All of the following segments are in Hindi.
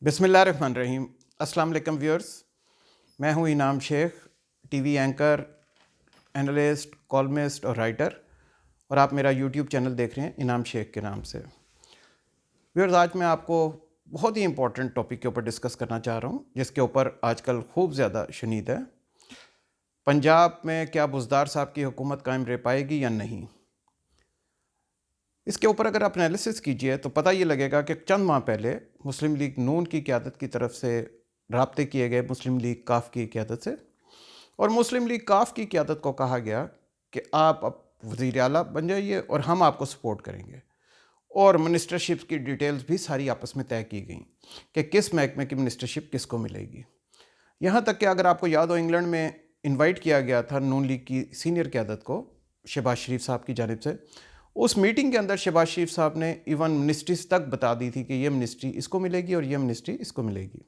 बिस्मिल्लाहिर्रहमानिर्रहीम। अस्सलाम वालेकुम व्यूअर्स, मैं हूं Inam Shaikh, TV anchor, analyst, columnist और राइटर, और आप मेरा यूट्यूब चैनल देख रहे हैं इनाम शेख के नाम से। व्यूअर्स, आज मैं आपको बहुत ही इंपॉर्टेंट टॉपिक के ऊपर डिस्कस करना चाह रहा हूं, जिसके ऊपर आजकल खूब ज़्यादा शनीद है। पंजाब में क्या बुज़दार साहब की हुकूमत कायम रह पाएगी या नहीं? इसके ऊपर अगर आप एनालिसिस कीजिए तो पता ये लगेगा कि चंद माह पहले मुस्लिम लीग नून की क़यादत की तरफ से राब्ते किए गए मुस्लिम लीग काफ की क़यादत से, और मुस्लिम लीग काफ की क़यादत को कहा गया कि आप अब वज़ीर आला बन जाइए और हम आपको सपोर्ट करेंगे, और मिनिस्टरशिप की डिटेल्स भी सारी आपस में तय की गई कि किस महकमे की मिनिस्टरशिप किसको मिलेगी। यहाँ तक कि अगर आपको याद हो, इंग्लैंड में इनवाइट किया गया था नून लीग की सीनियर क़यादत को शहबाज शरीफ साहब की जानिब से। उस मीटिंग के अंदर शहबाज शरीफ साहब ने इवन मिनिस्ट्रीज तक बता दी थी कि ये मिनिस्ट्री इसको मिलेगी और ये मिनिस्ट्री इसको मिलेगी।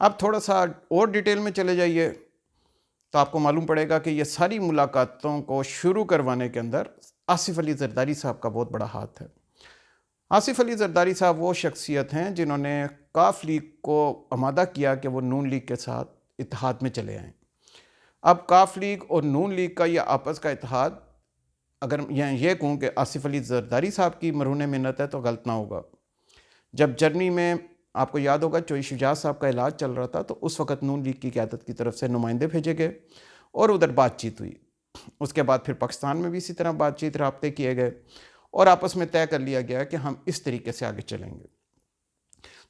अब थोड़ा सा और डिटेल में चले जाइए तो आपको मालूम पड़ेगा कि ये सारी मुलाकातों को शुरू करवाने के अंदर आसिफ अली ज़रदारी साहब का बहुत बड़ा हाथ है। आसिफ अली ज़रदारी साहब वो शख्सियत हैं जिन्होंने काफ लीग को आमादा किया कि वो नून लीग के साथ इत्तेहाद में चले आएँ। अब काफ लीग और नून लीग का ये आपस का इत्तेहाद, अगर ये कहूँ कि आसिफ अली ज़रदारी साहब की मरहून मिन्नत है तो गलत ना होगा। जब जर्मनी में आपको याद होगा चोई शुजात साहब का इलाज चल रहा था, तो उस वक़्त नून लीग की क़यादत की तरफ से नुमाइंदे भेजे गए और उधर बातचीत हुई। उसके बाद फिर पाकिस्तान में भी इसी तरह बातचीत राब्ते किए गए और आपस में तय कर लिया गया कि हम इस तरीके से आगे चलेंगे।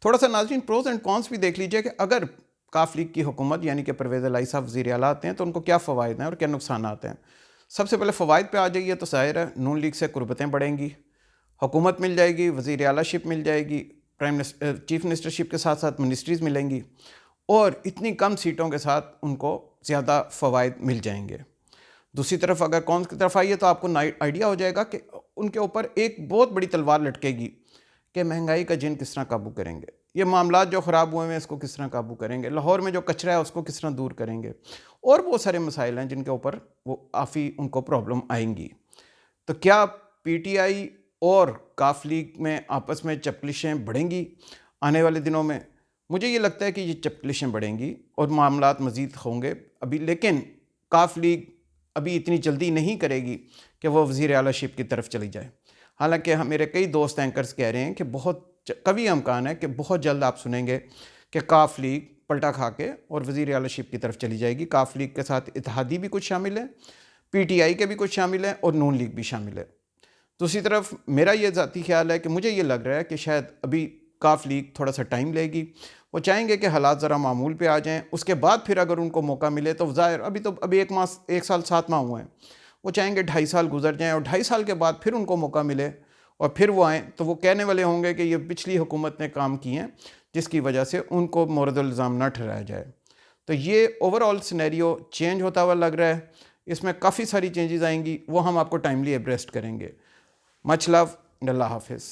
थोड़ा सा नाज़रीन प्रोज एंड कॉन्स भी देख लीजिए कि अगर काफ लीग की हुकूमत यानी कि परवेज़ इलाही साहब वज़ीर आला आते हैं तो उनको क्या फ़वाइद हैं और क्या नुकसान आते हैं। सबसे पहले फ़वाइद पे आ जाइए तो ज़ाहिर है नून लीग से कुर्बतें बढ़ेंगी, हुकूमत मिल जाएगी, वज़ीर आलाशिप मिल जाएगी, चीफ मिनिस्टरशिप के साथ साथ मिनिस्ट्रीज़ मिलेंगी, और इतनी कम सीटों के साथ उनको ज़्यादा फ़वाइद मिल जाएंगे। दूसरी तरफ अगर कौन की तरफ आइए तो आपको आइडिया हो जाएगा कि उनके ऊपर एक बहुत बड़ी तलवार लटकेगी कि महंगाई का जिन किस तरह काबू करेंगे, ये मामलात जो ख़राब हुए हैं इसको किस तरह काबू करेंगे, लाहौर में जो कचरा है उसको किस तरह दूर करेंगे, और बहुत सारे मसाइल हैं जिनके ऊपर वो काफ़ी उनको प्रॉब्लम आएंगी। तो क्या पीटीआई और काफ लीग में आपस में चपलिशें बढ़ेंगी आने वाले दिनों में? मुझे ये लगता है कि ये चपलिशें बढ़ेंगी और मामलात मज़ीद होंगे अभी, लेकिन काफ लीग अभी इतनी जल्दी नहीं करेगी कि वह वज़ीर आलाशिप की तरफ चली जाए। हालांकि मेरे कई दोस्त एंकर्स कह रहे हैं कि बहुत कभी अमकान है कि बहुत जल्द आप सुनेंगे कि काफ लीग पलटा खा के और वज़ीर आलाशिप की तरफ चली जाएगी। काफ लीग के साथ इत्तेहादी भी कुछ शामिल है, पीटीआई के भी कुछ शामिल हैं और नून लीग भी शामिल है। दूसरी तरफ मेरा ये ज़ाती ख्याल है कि मुझे ये लग रहा है कि शायद अभी काफ लीग थोड़ा सा टाइम लेगी। वो चाहेंगे कि हालात ज़रा मामूल पे आ जाएं, उसके बाद फिर अगर उनको मौका मिले तो ज़ाहिर अभी 1 साल 7 माह हुए हैं, वो चाहेंगे 2.5 साल गुजर जाएं और 2.5 साल के बाद फिर उनको मौका मिले और फिर वो आएँ, तो वो कहने वाले होंगे कि ये पिछली हुकूमत ने काम किए हैं जिसकी वजह से उनको मोरदुल इल्ज़ाम न ठहराया जाए। तो ये ओवरऑल सिनेरियो चेंज होता हुआ लग रहा है। इसमें काफ़ी सारी चेंजेस आएंगी, वो हम आपको टाइमली एब्रेस्ट करेंगे। मच लव, अल्लाह हाफिज़।